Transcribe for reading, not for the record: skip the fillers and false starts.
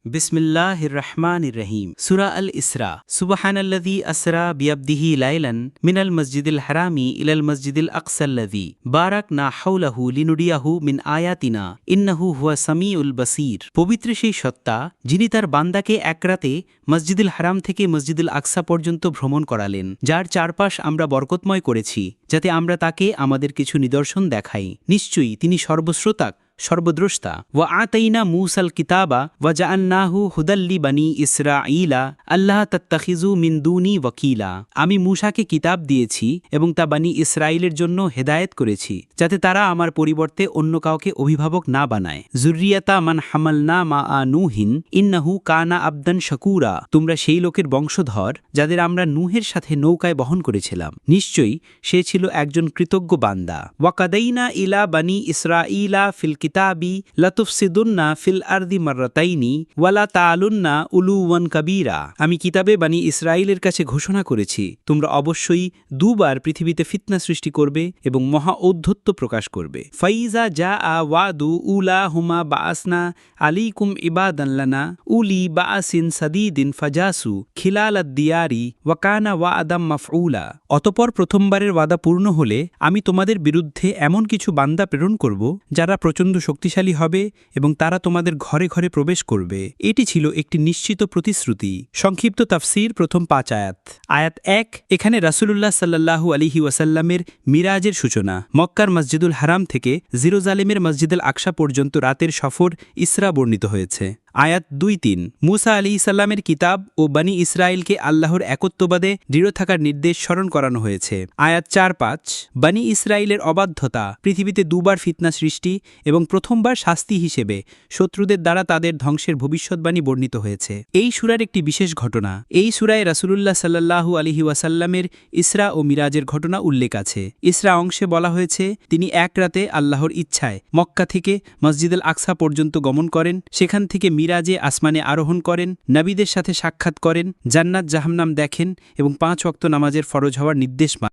বিসমিল্লাহির রহমানির রহিম সূরা আল ইসরা সুবহানাল্লাযী আসরা বিআবদিহি লাইলান মিনাল মসজিদিল হারামি ইলাল মসজিদিল আকসাল্লাযী বারাকনা হাওলাহু লিনুরিয়াহু মিন আয়াতিনা ইন্নাহু হুয়া সামিউল বাসীর। পবিত্র সেই সত্তা যিনি তার বান্দাকে এক রাতে মসজিদুল হারাম থেকে মসজিদুল আকসা পর্যন্ত ভ্রমণ করালেন, যার চারপাশ আমরা বরকতময় করেছি যাতে আমরা তাকে আমাদের কিছু নিদর্শন দেখাই। নিশ্চয়ই তিনি সর্বশ্রোতা সর্বদ্রষ্টা। ওয়া আতাইনা মূসাল কিতাবা ওয়া জাআলনাহু হুদাল্লি বানি ইসরাঈলা আল্লাহ তাত্তাখিযু মিন দুনি ওয়াকিলা। আমি মূসাকে কিতাব দিয়েছি এবং তা বানি ইসরাঈলের জন্য হেদায়েত করেছি যাতে তারা আমার পরিবর্তে অন্য কাউকে অভিভাবক না বানায়। যুররিয়াতা মান হামালনা মাআ নূহিন ইন্নাহু কানা আবদান শাকুরা। তোমরা সেই লোকের বংশধর যাদের আমরা নূহের সাথে নৌকায় বহন করেছিলাম, নিশ্চয়ই সে ছিল একজন কৃতজ্ঞ বান্দা। ওয়া কাদাইনা ইলা বানি ইসরাঈলা ফিল কিতাবি লাতুফসিদুন্না ফিল আরদি মাররাতাইনি ওয়ালা তাআলুন্না উলুওয়ান কাবীরা। আমি কিতাবে বানি ইসরাঈলের কাছে ঘোষণা করেছি, তোমরা অবশ্যই দুবার পৃথিবীতে ফিতনা সৃষ্টি করবে এবং মহা ঔদ্ধত্য প্রকাশ করবে। ফাইজা জাআ ওয়াদু উলাহুমা বাআসনা আলাইকুম ইবাদান লানা উলি বাআসিন সাদীদিন ফাজাসু খিলালাদ দিয়ারি ওয়া কানা ওয়াদাম মাফউলা। অতঃপর প্রথমবারের ওয়াদা পূর্ণ হলে আমি তোমাদের বিরুদ্ধে এমন কিছু বান্দা প্রেরণ করব যারা প্রচণ্ড শক্তিশালী হবে এবং তারা তোমাদের ঘরে ঘরে প্রবেশ করবে। এটি ছিল একটি নিশ্চিত প্রতিশ্রুতি। সংক্ষিপ্ত তাফসীর প্রথম 5 আয়াত। আয়াত 1, এখানে রাসূলুল্লাহ সাল্লাল্লাহু আলাইহি ওয়াসাল্লামের মিরাজের সূচনা। মক্কার মসজিদুল হারাম থেকে জেরুজালেমের মসজিদুল আকসা পর্যন্ত রাতের সফর ইসরা বর্ণিত হয়েছে। আয়াত 2-3, মূসা আলাইহিসসালামের কিতাব ও বনি ইসরাইলকে আল্লাহর একত্ববাদে দৃঢ় থাকার নির্দেশ স্মরণ করানো হয়েছে। আয়াত 4-5, বনি ইসরাইলের অবাধ্যতা, পৃথিবীতে দুবার ফিতনা সৃষ্টি এবং প্রথমবার শাস্তি হিসেবে শত্রুদের দ্বারা তাদের ধ্বংসের ভবিষ্যৎবাণী বর্ণিত হয়েছে। এই সূরার একটি বিশেষ ঘটনা। এই সূরায় রাসূলুল্লাহ সাল্লাল্লাহু আলাইহি ওয়াসাল্লামের ইসরা ও মিরাজের ঘটনা উল্লেখ আছে। ইসরা অংশে বলা হয়েছে, তিনি এক রাতে আল্লাহর ইচ্ছায় মক্কা থেকে মসজিদুল আকসা পর্যন্ত গমন করেন, সেখান থেকে মিরাজে আসমানে আরোহণ করেন, নবীদের সাথে সাক্ষাৎ করেন, জান্নাত জাহান্নাম দেখেন এবং 5 ওয়াক্ত নামাজের ফরজ হওয়ার নির্দেশ পান।